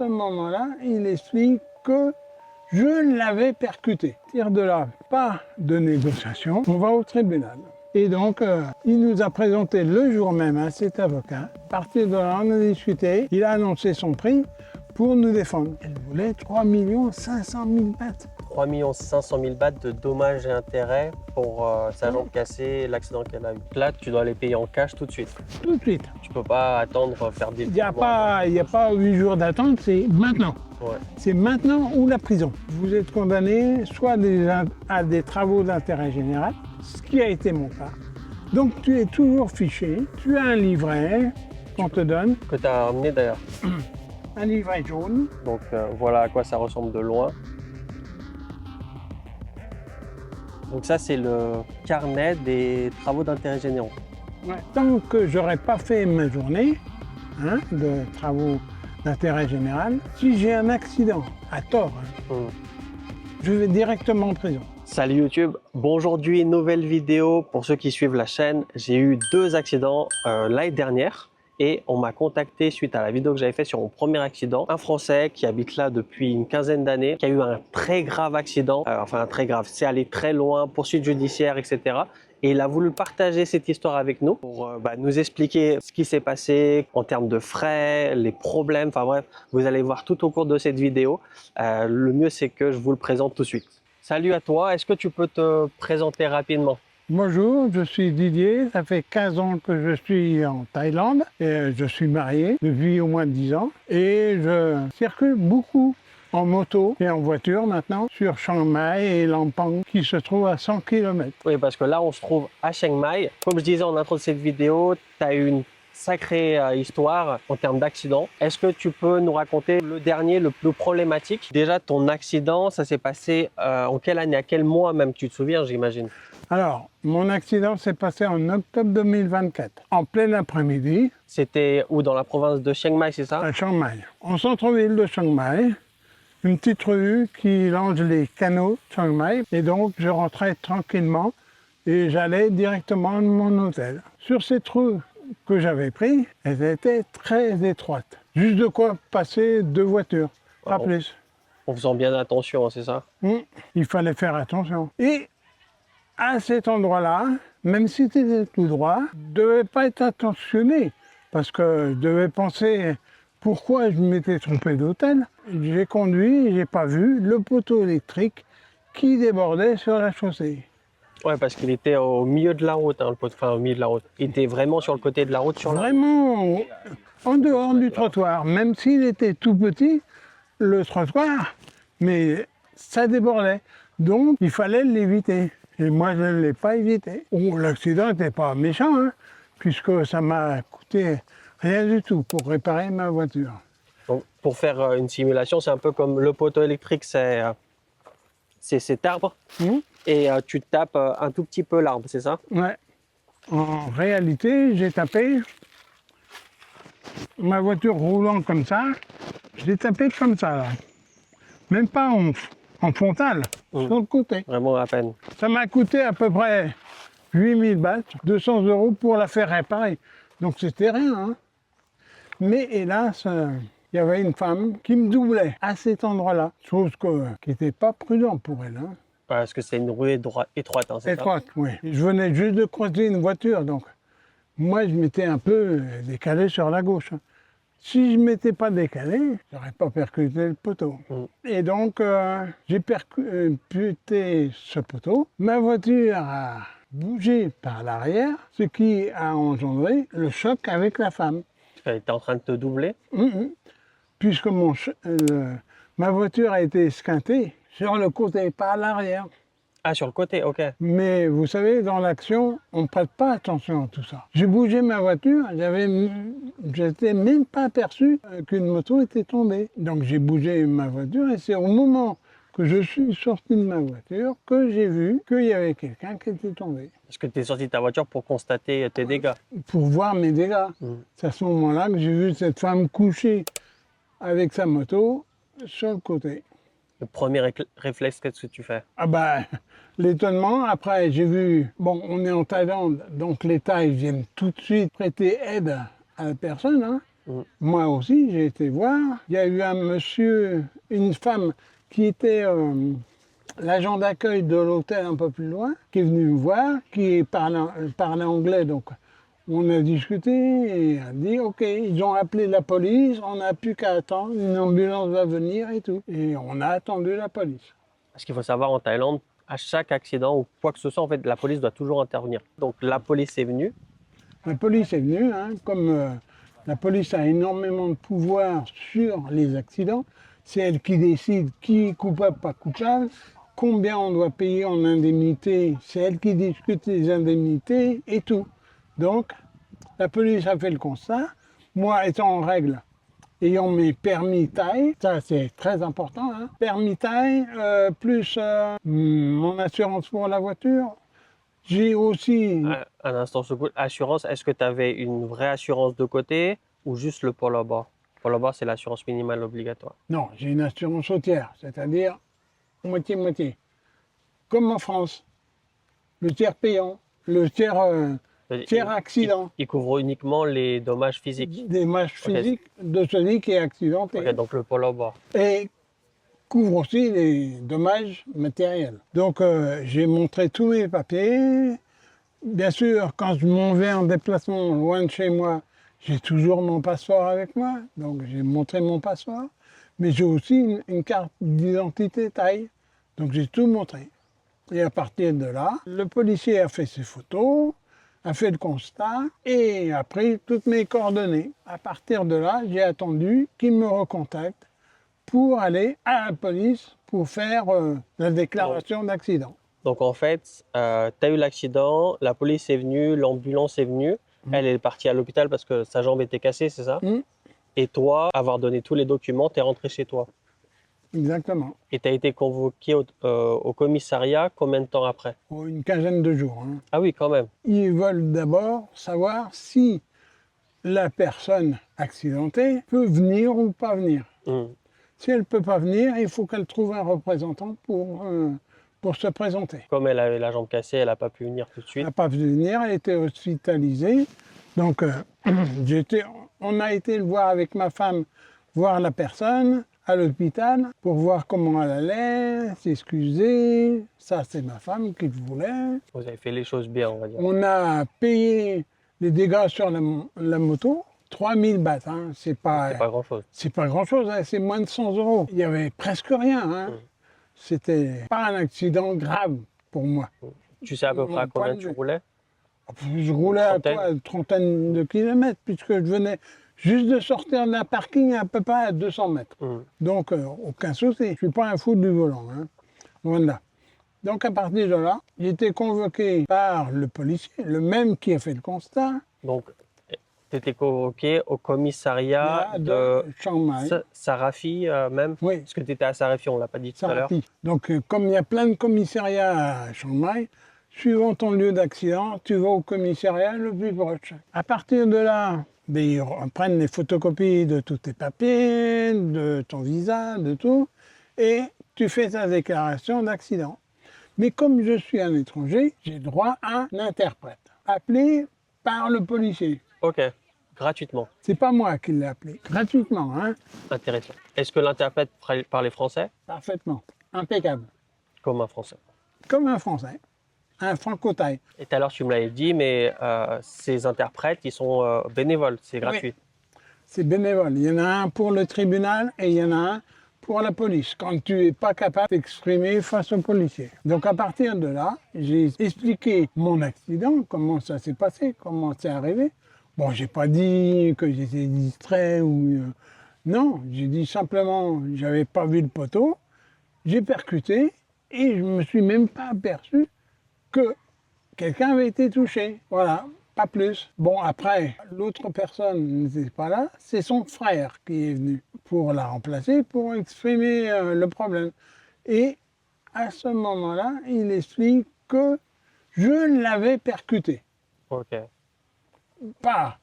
À ce moment-là, il explique que je l'avais percuté. À partir de là, pas de négociation, on va au tribunal. Et donc, il nous a présenté le jour même à cet avocat. À partir de là, on a discuté. Il a annoncé son prix pour nous défendre. Elle voulait 3 500 000 bahts. 3 500 000 bahts de dommages et intérêts pour sa jambe cassée et l'accident qu'elle a eu. Là, tu dois les payer en cash tout de suite. Tout de suite. Tu peux pas attendre, faire des... Il n'y a pas 8 jours d'attente, c'est maintenant. Ouais. C'est maintenant ou la prison. Vous êtes condamné soit à des travaux d'intérêt général, ce qui a été mon cas. Donc tu es toujours fiché, tu as un livret qu'on te donne. Que tu as ramené d'ailleurs. Un livret jaune. Donc voilà à quoi ça ressemble de loin. Donc ça, c'est le carnet des travaux d'intérêt généraux. Ouais. Tant que j'aurais pas fait ma journée de travaux d'intérêt général, si j'ai un accident à tort, je vais directement en prison. Salut YouTube, bon aujourd'hui, nouvelle vidéo pour ceux qui suivent la chaîne. J'ai eu 2 accidents l'année dernière et on m'a contacté suite à la vidéo que j'avais fait sur mon premier accident. Un Français qui habite là depuis une quinzaine d'années, qui a eu un très grave accident, enfin très grave, c'est allé très loin, poursuite judiciaire, etc. Et il a voulu partager cette histoire avec nous pour nous expliquer ce qui s'est passé en termes de frais, les problèmes, enfin bref, vous allez voir tout au cours de cette vidéo. Le mieux c'est que je vous le présente tout de suite. Salut à toi, est-ce que tu peux te présenter rapidement? Bonjour, je suis Didier, ça fait 15 ans que je suis en Thaïlande et je suis marié depuis au moins 10 ans et je circule beaucoup en moto et en voiture maintenant sur Chiang Mai et Lampang qui se trouve à 100 km. Oui, parce que là on se trouve à Chiang Mai. Comme je disais en intro de cette vidéo, tu as eu une sacrée histoire en termes d'accident. Est-ce que tu peux nous raconter le dernier, le plus problématique? Déjà, ton accident, ça s'est passé en quelle année, à quel mois même, tu te souviens, j'imagine? Alors, mon accident s'est passé en octobre 2024, en plein après-midi. C'était où, dans la province de Chiang Mai, c'est ça? À Chiang Mai, en centre-ville de Chiang Mai, une petite rue qui longe les canaux de Chiang Mai. Et donc, je rentrais tranquillement et j'allais directement à mon hôtel. Sur cette rue que j'avais prise, elle était très étroite. Juste de quoi passer 2 voitures, pas plus. En faisant bien attention, c'est ça? Il fallait faire attention. Et à cet endroit-là, même si c'était tout droit, je ne devais pas être attentionné parce que je devais penser pourquoi je m'étais trompé d'hôtel. J'ai conduit et je n'ai pas vu le poteau électrique qui débordait sur la chaussée. Ouais, parce qu'il était au milieu de la route, le poteau, enfin au milieu de la route. Il était vraiment sur le côté de la route, sur Vraiment en dehors du trottoir, même s'il était tout petit, le trottoir, mais ça débordait. Donc il fallait l'éviter. Et moi, je ne l'ai pas évité. L'accident n'était pas méchant, puisque ça m'a coûté rien du tout pour réparer ma voiture. Donc, pour faire une simulation, c'est un peu comme le poteau électrique, c'est cet arbre, et tu tapes un tout petit peu l'arbre, c'est ça? Ouais. En réalité, j'ai tapé ma voiture roulant comme ça, je l'ai tapé comme ça, là. Même pas en frontal, sur le côté. Vraiment à peine. Ça m'a coûté à peu près 8000 bahts, 200 € pour la faire réparer. Donc c'était rien. Mais hélas, il y avait une femme qui me doublait à cet endroit-là. Chose qui n'était pas prudent pour elle. Parce que c'est une rue étroite, c'est ça? Étroite, oui. Je venais juste de croiser une voiture, donc moi je m'étais un peu décalé sur la gauche. Si je ne m'étais pas décalé, je n'aurais pas percuté le poteau. Et donc, j'ai percuté ce poteau. Ma voiture a bougé par l'arrière, ce qui a engendré le choc avec la femme. Elle était en train de te doubler? Puisque ma voiture a été esquintée sur le côté, pas à l'arrière. Ah, sur le côté, ok. Mais vous savez, dans l'action, on ne prête pas attention à tout ça. J'ai bougé ma voiture, je n'étais même pas aperçu qu'une moto était tombée. Donc j'ai bougé ma voiture et c'est au moment que je suis sorti de ma voiture que j'ai vu qu'il y avait quelqu'un qui était tombé. Parce que tu es sorti de ta voiture pour constater tes dégâts? Pour voir mes dégâts. C'est à ce moment-là que j'ai vu cette femme couchée avec sa moto sur le côté. Le premier réflexe, qu'est-ce que tu fais? Ah bah, l'étonnement. Après, j'ai vu, bon, on est en Thaïlande, donc les Thaïs viennent tout de suite prêter aide à la personne. Moi aussi, j'ai été voir. Il y a eu un monsieur, une femme qui était l'agent d'accueil de l'hôtel un peu plus loin, qui est venu me voir, qui parlait anglais, donc on a discuté et a dit ok, ils ont appelé la police, on n'a plus qu'à attendre, une ambulance va venir et tout. Et on a attendu la police. Parce qu'il faut savoir, en Thaïlande, à chaque accident ou quoi que ce soit, en fait, la police doit toujours intervenir. Donc la police est venue. La police est venue, hein, comme la police a énormément de pouvoir sur les accidents, c'est elle qui décide qui est coupable, pas coupable, combien on doit payer en indemnité, c'est elle qui discute les indemnités et tout. Donc, la police a fait le constat. Moi, étant en règle, ayant mes permis Thaï, ça c'est très important, hein, permis Thaï, plus mon assurance pour la voiture. J'ai aussi... Un instant, assurance, est-ce que tu avais une vraie assurance de côté ou juste le Polo Bar? Polo Bar, c'est l'assurance minimale obligatoire. Non, j'ai une assurance au tiers, c'est-à-dire moitié-moitié. Comme en France, le tiers payant, le tiers accident. Il couvre uniquement les dommages physiques. Des dommages physiques de celui qui est accidenté. Ok, donc le Polo Bar. Et couvre aussi les dommages matériels. Donc j'ai montré tous mes papiers. Bien sûr, quand je m'en vais en déplacement loin de chez moi, j'ai toujours mon passeport avec moi. Donc j'ai montré mon passeport. Mais j'ai aussi une carte d'identité Thaï. Donc j'ai tout montré. Et à partir de là, le policier a fait ses photos, a fait le constat et a pris toutes mes coordonnées. À partir de là, j'ai attendu qu'il me recontacte pour aller à la police pour faire la déclaration d'accident. Donc en fait, tu as eu l'accident, la police est venue, l'ambulance est venue, elle est partie à l'hôpital parce que sa jambe était cassée, c'est ça? Et toi, avoir donné tous les documents, tu es rentré chez toi. Exactement. Et tu as été convoqué au commissariat combien de temps après? Pour une quinzaine de jours. Hein. Ah oui, quand même. Ils veulent d'abord savoir si la personne accidentée peut venir ou pas venir. Si elle ne peut pas venir, il faut qu'elle trouve un représentant pour se présenter. Comme elle avait la jambe cassée, elle n'a pas pu venir tout de suite. Elle n'a pas pu venir, elle était hospitalisée. Donc, on a été le voir avec ma femme, voir la personne à l'hôpital pour voir comment elle allait, s'excuser. Ça, c'est ma femme qui le voulait. Vous avez fait les choses bien, on va dire. On a payé les dégâts sur la moto. 3000 bahts, hein. C'est pas grand-chose. C'est pas grand-chose, hein. C'est moins de 100 €. Il y avait presque rien. Hein. C'était pas un accident grave pour moi. Tu sais à peu près à combien tu roulais? Je roulais à une trentaine de kilomètres puisque je venais juste de sortir d'un parking à peu près à 200 mètres. Donc aucun souci. Je suis pas un fou du volant. Hein. Voilà. Donc à partir de là, j'ai été convoqué par le policier, le même qui a fait le constat. Donc tu étais convoqué au commissariat de Chiang Mai. Sarafi même? Oui. Parce que tu étais à Sarafi, on ne l'a pas dit tout à l'heure. Donc comme il y a plein de commissariats à Chiang Mai, suivant ton lieu d'accident, tu vas au commissariat le plus proche. À partir de là, ils prennent les photocopies de tous tes papiers, de ton visa, de tout, et tu fais ta déclaration d'accident. Mais comme je suis un étranger, j'ai droit à un interprète, appelé par le policier. Ok, gratuitement. C'est pas moi qui l'ai appelé, gratuitement. Hein. Intéressant. Est-ce que l'interprète parlait français? Parfaitement, impeccable. Comme un français. Comme un français, un franco-thaï. Et tout à l'heure, tu me l'avais dit, mais ces interprètes, ils sont bénévoles, c'est gratuit. Oui. C'est bénévole. Il y en a un pour le tribunal et il y en a un pour la police, quand tu n'es pas capable d'exprimer face au policier. Donc à partir de là, j'ai expliqué mon accident, comment ça s'est passé, comment c'est arrivé. Bon, j'ai pas dit que j'étais distrait ou... non, j'ai dit simplement, j'avais pas vu le poteau, j'ai percuté et je me suis même pas aperçu que quelqu'un avait été touché. Voilà, pas plus. Bon, après, l'autre personne n'était pas là, c'est son frère qui est venu pour la remplacer, pour exprimer le problème. Et à ce moment-là, il explique que je l'avais percuté. Ok. Pas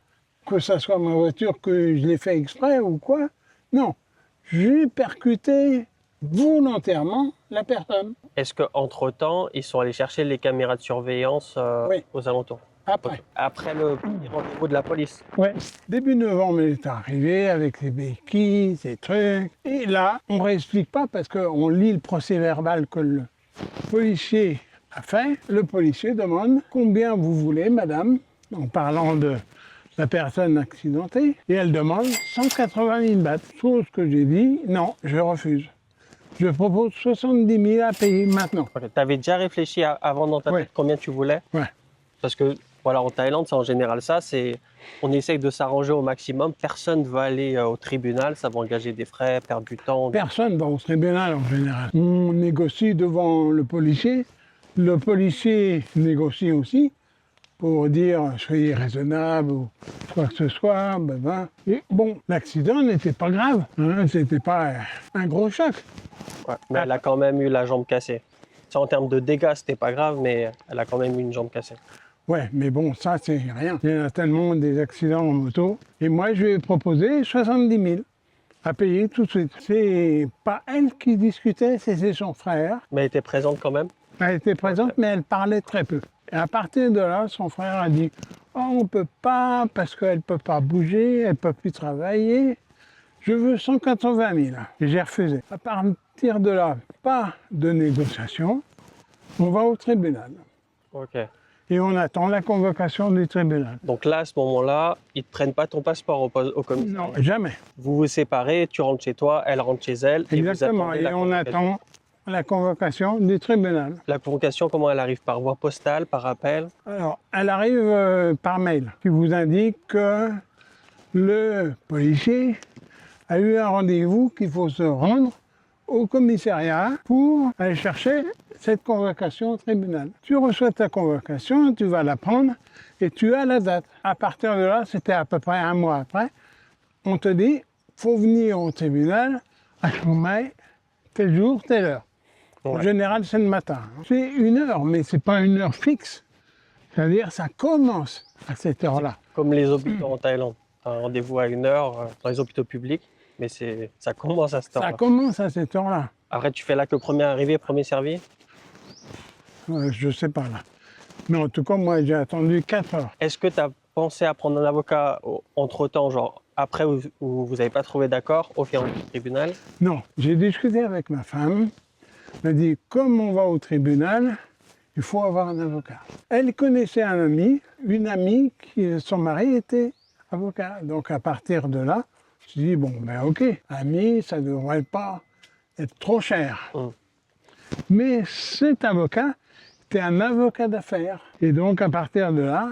que ça soit ma voiture, que je l'ai fait exprès ou quoi. Non, j'ai percuté volontairement la personne. Est-ce qu'entre-temps, ils sont allés chercher les caméras de surveillance Oui. aux alentours? Après le premier rendez-vous de la police. Ouais. Début novembre, il est arrivé avec ses béquilles, ses trucs. Et là, on ne réexplique pas parce qu'on lit le procès verbal que le policier a fait. Le policier demande combien vous voulez, madame, en parlant de la personne accidentée. Et elle demande 180 000 bahts. Chose que j'ai dit, non, je refuse. Je propose 70 000 à payer maintenant. Okay. Tu avais déjà réfléchi avant dans ta tête combien tu voulais? Ouais. Parce que voilà, en Thaïlande, c'est en général ça, on essaye de s'arranger au maximum. Personne ne va aller au tribunal, ça va engager des frais, perdre du temps. Personne va au tribunal en général. On négocie devant le policier négocie aussi pour dire soyez raisonnable ou quoi que ce soit. Et bon, l'accident n'était pas grave, hein, c'était pas un gros choc. Ouais, mais elle a quand même eu la jambe cassée. Ça, en termes de dégâts, c'était pas grave, mais elle a quand même eu une jambe cassée. Ouais, mais bon, ça, c'est rien. Il y en a tellement des accidents en moto. Et moi, je lui ai proposé 70 000 à payer tout de suite. C'est pas elle qui discutait, c'est son frère. Mais elle était présente quand même? Elle était présente, mais elle parlait très peu. Et à partir de là, son frère a dit « Oh, on ne peut pas, parce qu'elle ne peut pas bouger, elle ne peut plus travailler. Je veux 180 000. » Et j'ai refusé. À partir de là, pas de négociation. On va au tribunal. Ok. Et on attend la convocation du tribunal. Donc là, à ce moment-là, ils ne te prennent pas ton passeport au commissariat? Non, jamais. Vous vous séparez, tu rentres chez toi, elle rentre chez elle. Exactement, et on attend la convocation du tribunal. La convocation, comment elle arrive? Par voie postale, par appel? Alors, elle arrive par mail, qui vous indique que le policier a eu un rendez-vous qu'il faut se rendre au commissariat pour aller chercher cette convocation au tribunal. Tu reçois ta convocation, tu vas la prendre et tu as la date. À partir de là, c'était à peu près un mois après, on te dit, faut venir au tribunal à Chiang tel jour, telle heure. Ouais. En général, c'est le matin. C'est une heure, mais c'est pas une heure fixe. C'est-à-dire, ça commence à cette heure-là. Comme les hôpitaux en Thaïlande. Un rendez-vous à une heure dans les hôpitaux publics, mais ça commence à cette heure-là. Ça commence à cette heure-là. Après, tu fais là que premier arrivé, premier servi? Je sais pas là. Mais en tout cas, moi, j'ai attendu 4 heures. Est-ce que tu as pensé à prendre un avocat entre-temps, genre après où vous n'avez pas trouvé d'accord au tribunal? Non, j'ai discuté avec ma femme. Elle m'a dit, comme on va au tribunal, il faut avoir un avocat. Elle connaissait un ami, une amie, son mari était avocat. Donc à partir de là, je me suis dit, bon, ben ok, ami, ça ne devrait pas être trop cher. Mais cet avocat était un avocat d'affaires. Et donc à partir de là,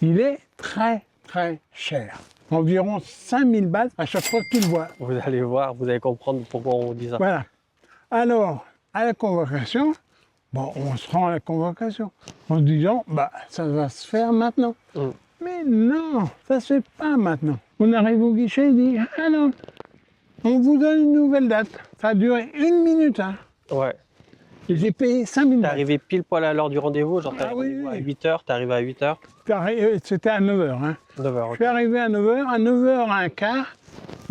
il est très, très cher. Environ 5 000 bahts à chaque fois que tu le vois. Vous allez voir, vous allez comprendre pourquoi on dit ça. Voilà. Alors, à la convocation, bon, on se rend à la convocation en se disant, bah, ça va se faire maintenant. Mais non, ça se fait pas maintenant. On arrive au guichet, il dit, ah non, on vous donne une nouvelle date. Ça a duré 1 minute. Hein. Ouais. Et j'ai payé 5 000 bahts. T'es arrivé pile poil à l'heure du rendez-vous, genre oui. à 8h, t'es arrivé à 8h? C'était à 9h. Hein. 9h, okay. Je suis arrivé à 9h, à 9h15,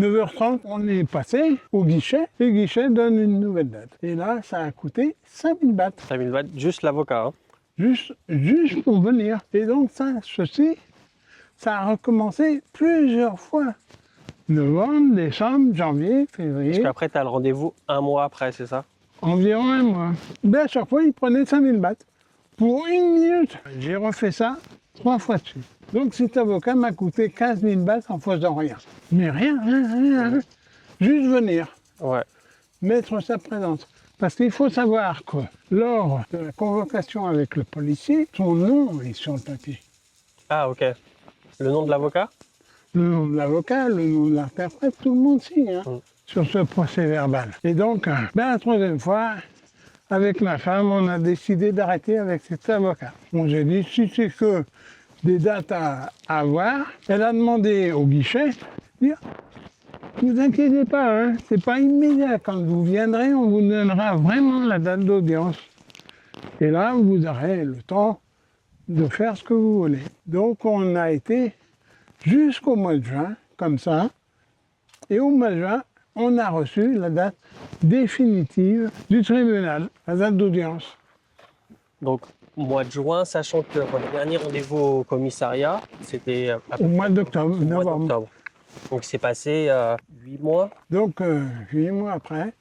9h30, on est passé au guichet. Le guichet donne une nouvelle date. Et là, ça a coûté 5 000 bahts. 5 000 bahts, juste l'avocat. Hein. Juste pour venir. Et donc, ça a recommencé plusieurs fois. Novembre, décembre, janvier, février. Parce qu'après, tu as le rendez-vous un mois après, c'est ça? Environ un mois. Ben, à chaque fois, il prenait 5 000 bahts. Pour 1 minute. J'ai refait ça 3 fois de suite. Donc cet avocat m'a coûté 15 000 bahts en faisant rien. Mais rien. Juste venir. Ouais. Mettre sa présence. Parce qu'il faut savoir que lors de la convocation avec le policier, son nom est sur le papier. Ah, ok. Le nom de l'avocat? Le nom de l'avocat, le nom de l'interprète, tout le monde signe sur ce procès verbal. Et donc, la 3e fois, avec ma femme, on a décidé d'arrêter avec cet avocat. On s'est dit, si c'est que des dates à avoir, elle a demandé au guichet, dire, ne vous inquiétez pas, hein, c'est pas immédiat. Quand vous viendrez, on vous donnera vraiment la date d'audience. Et là, vous aurez le temps de faire ce que vous voulez. Donc, on a été jusqu'au mois de juin, comme ça. Et au mois de juin, on a reçu la date définitive du tribunal, la date d'audience. Donc, mois de juin, sachant que votre dernier rendez-vous au commissariat, c'était Au mois d'octobre, au mois novembre. d'octobre. Donc, c'est passé 8 mois. Donc, 8 mois après,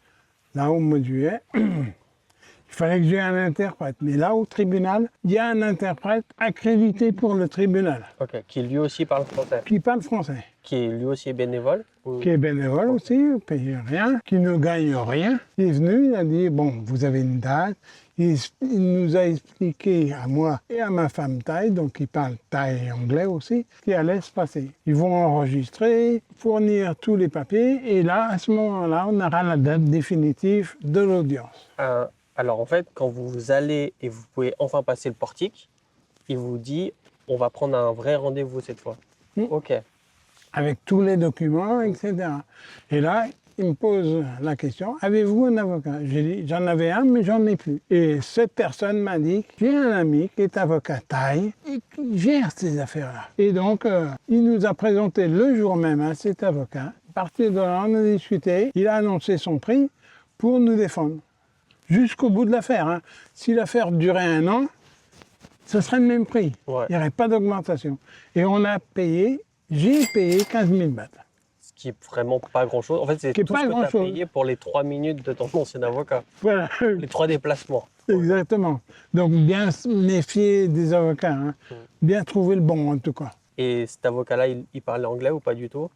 là, au mois de juillet, il fallait que j'ai un interprète. Mais là, au tribunal, il y a un interprète accrédité pour le tribunal, Ok. Qui lui aussi parle français. qui parle français, Qui lui aussi est bénévole. Ou- qui est bénévole aussi, ne paye rien, qui ne gagne rien. Il est venu, il a dit, bon, vous avez une date. Il nous a expliqué à moi et à ma femme thaï, donc il parle thaï et anglais aussi, ce qui allait se passer. Ils vont enregistrer, fournir tous les papiers, et là, à ce moment-là, on aura la date définitive de l'audience. Alors en fait, quand vous allez et vous pouvez enfin passer le portique, il vous dit on va prendre un vrai rendez-vous cette fois. Ok. Avec tous les documents, etc. Et là, il me pose la question, avez-vous un avocat? J'ai dit, j'en avais un, mais j'en ai plus. Et cette personne m'a dit, j'ai un ami qui est avocat thaï et qui gère ces affaires-là. Et donc, il nous a présenté le jour même à cet avocat. À partir de là, on a discuté, il a annoncé son prix pour nous défendre. Jusqu'au bout de l'affaire. Hein. Si l'affaire durait 1 an, ce serait le même prix. Ouais. Il n'y aurait pas d'augmentation. Et on a payé, j'ai payé 15 000 bahts. Ce qui est vraiment pas grand-chose. En fait, c'est Qui est tout pas ce que tu as grand-chose. payé pour les 3 minutes de ton ancien avocat. Voilà, Les 3 déplacements. exactement. Donc bien se méfier des avocats, hein. Bien trouver le bon en tout cas. Et cet avocat-là, il parlait anglais ou pas du tout?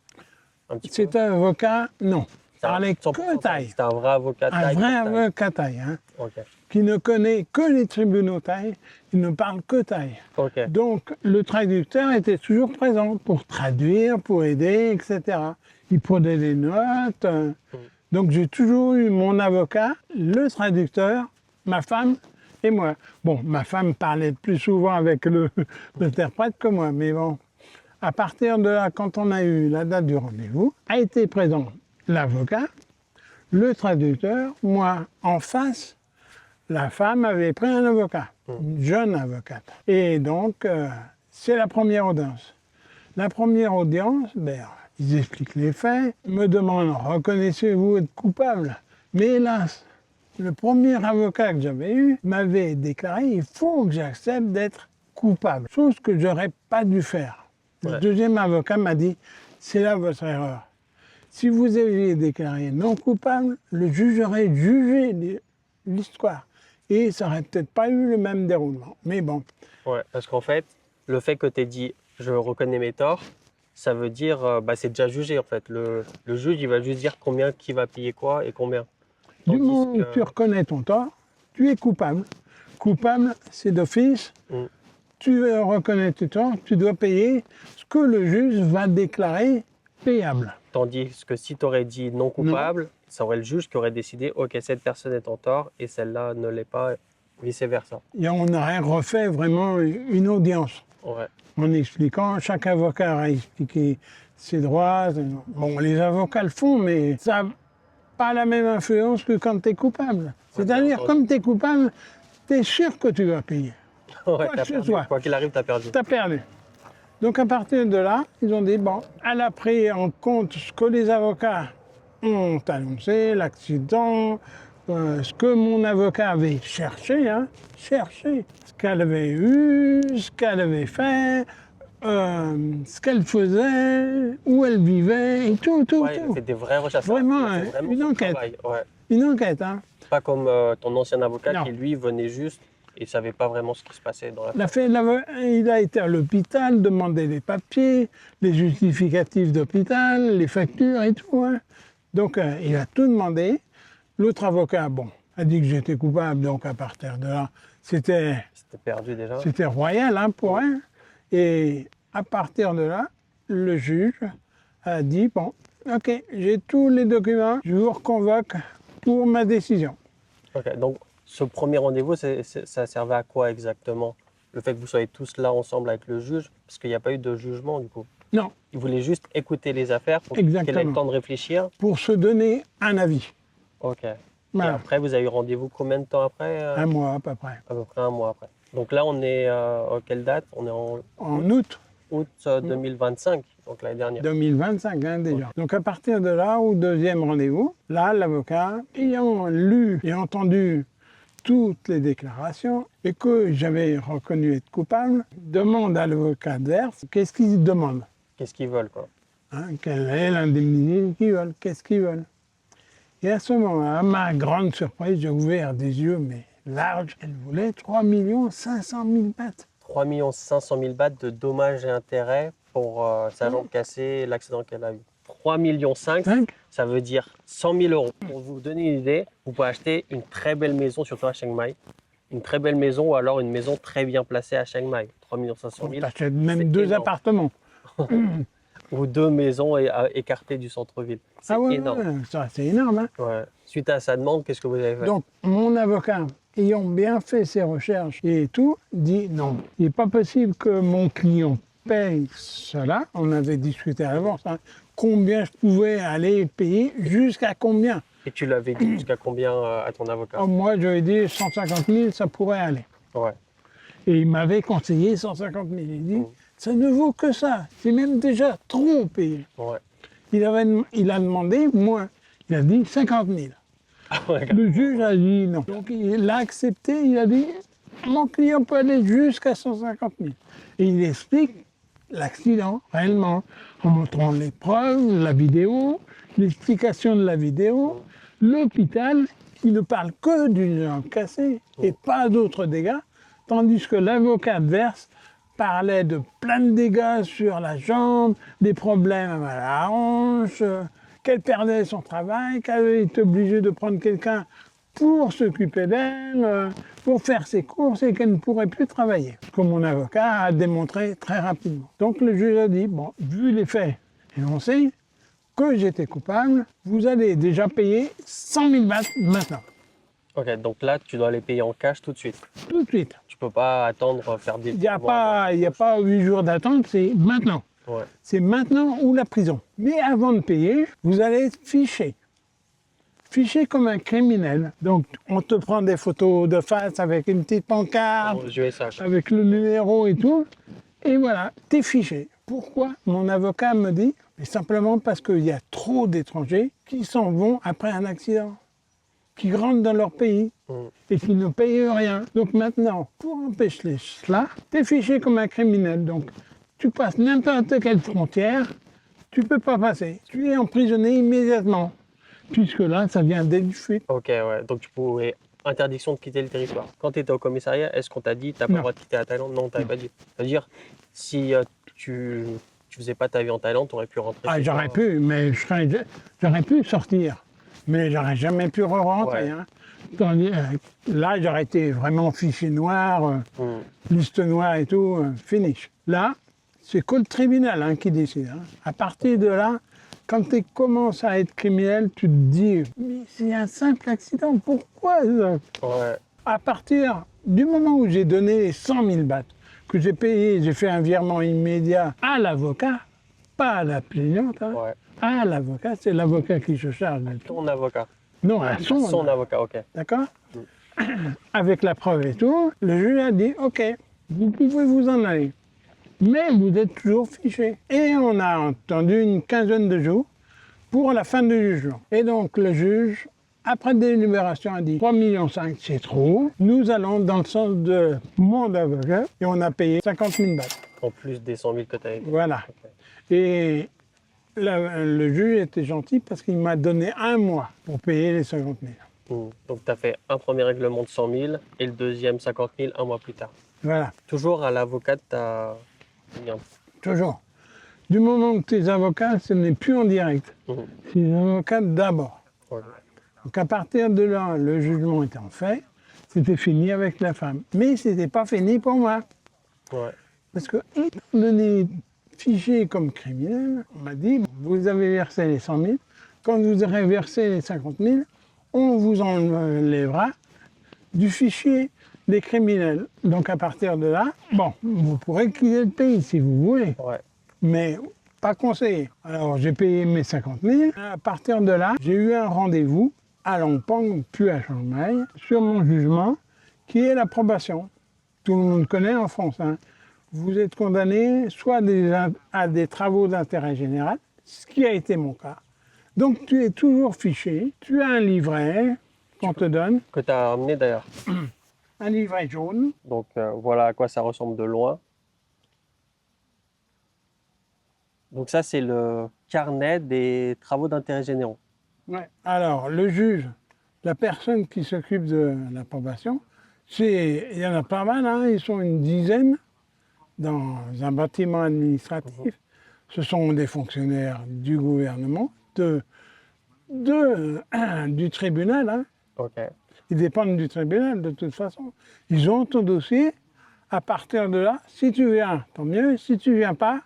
Un petit peu. C'est un avocat, non, C'est un parlait 100% que thaï. C'était un vrai avocat Un thaï. vrai pour thaï. avocat thaï, hein, Ok. qui ne connaît que les tribunaux thaï, il ne parle que thaï. Ok. Donc le traducteur était toujours présent pour traduire, pour aider, etc. Il prenait les notes. Donc j'ai toujours eu mon avocat, le traducteur, ma femme et moi. Bon, ma femme parlait plus souvent avec l'interprète que moi, mais bon. À partir de là, quand on a eu la date du rendez-vous, a été présent l'avocat, le traducteur, moi en face. La femme avait pris un avocat, une jeune avocate. Et donc, c'est la première audience. La première audience, ben, ils expliquent les faits, me demandent, reconnaissez-vous être coupable? Mais hélas, le premier avocat que j'avais eu m'avait déclaré, il faut que j'accepte d'être coupable, chose que j'aurais pas dû faire. Le Ouais. deuxième avocat m'a dit, c'est là votre erreur. Si vous aviez déclaré non coupable, le juge aurait jugé l'histoire. Et ça n'aurait peut-être pas eu le même déroulement. Mais bon, Ouais, parce qu'en fait, le fait que tu aies dit je reconnais mes torts, ça veut dire bah, c'est déjà jugé en fait. Le juge, il va juste dire combien, qui va payer quoi et combien. du Tandis moment où que- tu reconnais ton tort, tu es coupable. Coupable, c'est d'office. Mm. Tu reconnais tes torts, tu dois payer ce que le juge va déclarer payable. Tandis que si tu aurais dit non coupable, ça aurait le juge qui aurait décidé ok, cette personne est en tort et celle-là ne l'est pas, vice-versa. Et on aurait refait vraiment une audience Ouais. en expliquant, chaque avocat aurait expliqué ses droits. Bon, les avocats le font, mais ça n'a pas la même influence que quand tu es coupable. C'est-à-dire, bien comme tu es coupable, tu es sûr que tu vas payer. Ouais, que t'as ce perdu. soit. Quoi qu'il arrive, tu as perdu. Tu as perdu. Donc à partir de là, ils ont dit, bon, elle a pris en compte ce que les avocats ont annoncé, l'accident, ce que mon avocat avait cherché, ce qu'elle avait eu, ce qu'elle avait fait, ce qu'elle faisait, où elle vivait, et tout. Ouais, il a fait des vraies recherches. Vraiment, Il a fait vraiment une son enquête. travail, ouais. Une enquête, hein. Pas comme ton ancien avocat Non. qui, lui, venait juste et savait pas vraiment ce qui se passait dans la Il a été à l'hôpital, demandé les papiers, les justificatifs d'hôpital, les factures et tout. Hein. Donc il a tout demandé. L'autre avocat, bon, a dit que j'étais coupable, donc à partir de là, c'était C'était perdu déjà. royal hein, pour elle. Et à partir de là, le juge a dit, bon, ok, j'ai tous les documents, je vous reconvoque pour ma décision. Ok, donc ce premier rendez-vous, ça servait à quoi exactement? Le fait que vous soyez tous là ensemble avec le juge, parce qu'il n'y a pas eu de jugement du coup. Non, Il voulait juste écouter les affaires pour qu'elle ait Exactement. le temps de réfléchir. pour se donner un avis. Ok. Et Voilà. après, vous avez eu rendez-vous combien de temps après? Un mois à peu près. À peu près un mois après. Donc là, on est à quelle date? On est en En août août 2025, donc l'année dernière. 2025 hein, déjà. Donc à partir de là, au deuxième rendez-vous, là, l'avocat, ayant lu et entendu toutes les déclarations et que j'avais reconnu être coupable, demande à l'avocat adverse qu'est-ce qu'ils demandent. Qu'est-ce qu'ils veulent, quoi? Hein, quelle est l'indemnité qu'ils veulent, qu'est-ce qu'ils veulent. Et à ce moment-là, à ma grande surprise, j'ai ouvert des yeux, mais larges. Elle voulait 3 500 000 bahts. 3 500 000 bahts de dommages et intérêts pour sa jambe cassée et l'accident qu'elle a eu. 3,5 millions, ça veut dire 100 000 euros. Pour vous donner une idée, vous pouvez acheter une très belle maison, surtout à Chiang Mai. Une très belle maison ou alors une maison très bien placée à Chiang Mai. 3 500 000. On achète même 2 appartements. Ou 2 maisons écartées du centre-ville. C'est énorme. Ouais, ça, c'est énorme. Hein. Ouais. Suite à sa demande, qu'est-ce que vous avez fait? Donc, mon avocat, ayant bien fait ses recherches et tout, dit non, il n'est pas possible que mon client paye cela. On avait discuté à l'avance, hein, combien je pouvais aller payer, jusqu'à combien. Et tu l'avais dit jusqu'à combien à ton avocat? Alors, moi, je lui ai dit 150 000, ça pourrait aller. Ouais. Et il m'avait conseillé 150 000. Il dit, ça ne vaut que ça, c'est même déjà trop payé. Ouais. Il a demandé moins, il a dit 50 000. Le juge a dit non. Donc il a accepté, il a dit mon client peut aller jusqu'à 150 000. Et il explique l'accident réellement en montrant les preuves, la vidéo, l'explication de la vidéo, l'hôpital qui ne parle que d'une jambe cassée et pas d'autres dégâts, tandis que l'avocat adverse parlait de plein de dégâts sur la jambe, des problèmes à la hanche, qu'elle perdait son travail, qu'elle était obligée de prendre quelqu'un pour s'occuper d'elle, pour faire ses courses et qu'elle ne pourrait plus travailler. Ce que mon avocat a démontré très rapidement. Donc le juge a dit, bon, vu les faits énoncés, que j'étais coupable, vous allez déjà payer 100 000 bahts maintenant. Ok, donc là, tu dois les payer en cash tout de suite. Tout de suite. Tu peux pas attendre, faire des... Il n'y a pas 8 jours d'attente, c'est maintenant. Ouais. C'est maintenant ou la prison. Mais avant de payer, vous allez être fiché. Fiché comme un criminel. Donc, on te prend des photos de face avec une petite pancarte, avec le numéro et tout. Et voilà, t'es fiché. Pourquoi? Mon avocat me dit, mais simplement parce qu'il y a trop d'étrangers qui s'en vont après un accident, qui rentrent dans leur pays et qui ne payent rien. Donc maintenant, pour empêcher cela, t'es fiché comme un criminel. Donc, tu passes n'importe quelle frontière, tu ne peux pas passer. Tu es emprisonné immédiatement, puisque là, ça vient dès du fuite. Ok, ouais. Donc tu pouvais... Interdiction de quitter le territoire. Quand tu étais au commissariat, est-ce qu'on t'a dit tu n'as pas le droit de quitter la Thaïlande? Non, on t'avait pas dit. C'est-à-dire, si tu faisais pas ta vie en Thaïlande, tu aurais pu rentrer. Ah, j'aurais pu, mais j'aurais pu sortir. Mais j'aurais jamais pu rentrer. Ouais. Hein. Là, j'aurais été vraiment fiché noir, liste noire et tout, finish. Là, c'est que le tribunal qui décide. Hein. À partir de là, quand tu commences à être criminel, tu te dis, mais c'est un simple accident, pourquoi ça? Ouais. À partir du moment où j'ai donné 100 000 bahts, que j'ai payé, j'ai fait un virement immédiat à l'avocat, pas à la plaignante, hein, à l'avocat, c'est l'avocat qui se charge de tout. Ton avocat? Non, à son avocat, ok. D'accord. Avec la preuve et tout, le juge a dit, ok, vous pouvez vous en aller. Mais vous êtes toujours fiché. Et on a entendu une quinzaine de jours pour la fin du jugement. Et donc le juge, après délibération, a dit 3,5 millions, c'est trop. Nous allons dans le sens de mon avocat et on a payé 50 000 bahts. En plus des 100 000 que tu avais payé. Voilà. Okay. Et le juge était gentil parce qu'il m'a donné 1 mois pour payer les 50 000. Donc tu as fait un premier règlement de 100 000 et le deuxième 50 000 1 mois plus tard. Voilà. Toujours à l'avocat, tu as... Toujours. Du moment que tu es avocat, ce n'est plus en direct. C'est les avocats d'abord. Ouais. Donc à partir de là, le jugement étant fait, c'était fini avec la femme. Mais ce n'était pas fini pour moi. Ouais. Parce que, étant donné fiché comme criminel, on m'a dit, vous avez versé les 100 000, quand vous aurez versé les 50 000, on vous enlèvera du fichier des criminels. Donc à partir de là, bon, vous pourrez quitter le pays si vous voulez, mais pas conseillé. Alors j'ai payé mes 50 000. À partir de là, j'ai eu un rendez-vous à Longpang, puis à Chiang Mai, sur mon jugement, qui est l'approbation. Tout le monde connaît en France. Hein. Vous êtes condamné soit à des travaux d'intérêt général, ce qui a été mon cas. Donc tu es toujours fiché, tu as un livret, qu'on te donne, Que tu as amené d'ailleurs. un livret jaune. Donc voilà à quoi ça ressemble de loin. Donc ça, c'est le carnet des travaux d'intérêt généraux. Ouais. Alors, le juge, la personne qui s'occupe de l'approbation, il y en a pas mal, hein, ils sont une dizaine dans un bâtiment administratif. Ce sont des fonctionnaires du gouvernement, du tribunal. Hein. Ok. Ils dépendent du tribunal de toute façon. Ils ont ton dossier. À partir de là, si tu viens, tant mieux. Si tu viens pas,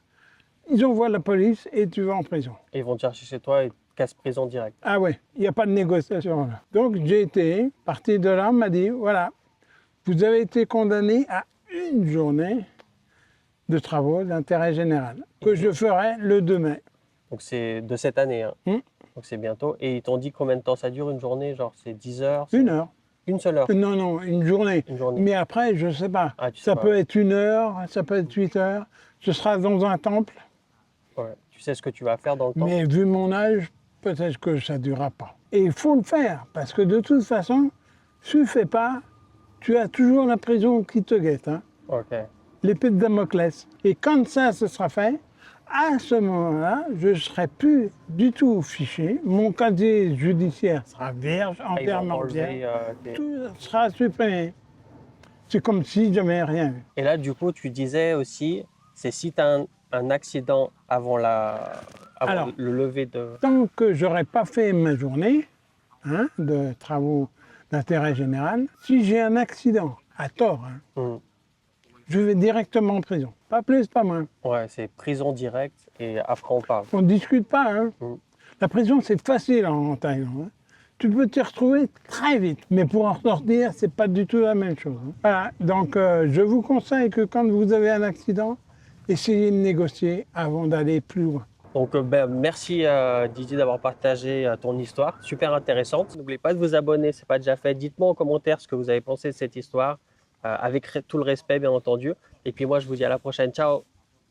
ils envoient la police et tu vas en prison. Et ils vont te chercher chez toi et te cassent prison direct. Ah ouais, il n'y a pas de négociation là. Donc j'ai été, parti de là, on m'a dit, voilà, vous avez été condamné à une journée de travaux d'intérêt général, que je ferai le 2 mai. Donc c'est de cette année. Hein. Donc c'est bientôt. Et ils t'ont dit combien de temps ça dure une journée? Genre c'est 10 heures? 1 heure. Une seule heure? Non, non, une journée. Une journée. Mais après, je ne sais pas. Ah, tu sais Ça pas. peut être 1 heure, ça peut être 8 heures. Ce sera dans un temple. Ouais. Tu sais ce que tu vas faire dans le temps? Mais vu mon âge, peut-être que ça ne durera pas. Et il faut le faire, parce que de toute façon, si tu ne fais pas, tu as toujours la prison qui te guette. Hein. Ok. L'épée de Damoclès. Et quand ça, ce sera fait, à ce moment-là, je ne serai plus du tout fiché. Mon casier judiciaire sera vierge, Ah, ils vont entièrement t'enlever, vierge. tes- Tout sera supprimé. C'est comme si j'avais rien eu. Et là, du coup, tu disais aussi, c'est si tu as un accident avant Alors, le lever de... Tant que j'aurais pas fait ma journée hein, de travaux d'intérêt général, si j'ai un accident à tort, hein, Hmm. je vais directement en prison. Pas plus, pas moins. Ouais, c'est prison directe et après on parle. On ne discute pas. Hein. Mm. La prison, c'est facile en Thaïlande. Hein. Tu peux t'y retrouver très vite. Mais pour en sortir, c'est pas du tout la même chose. Hein. Voilà. Donc, je vous conseille que quand vous avez un accident, essayez de négocier avant d'aller plus loin. Donc, merci Didier d'avoir partagé ton histoire, super intéressante. N'oubliez pas de vous abonner, c'est pas déjà fait. Dites-moi en commentaire ce que vous avez pensé de cette histoire, avec tout le respect bien entendu. Et puis moi, je vous dis à la prochaine. Ciao!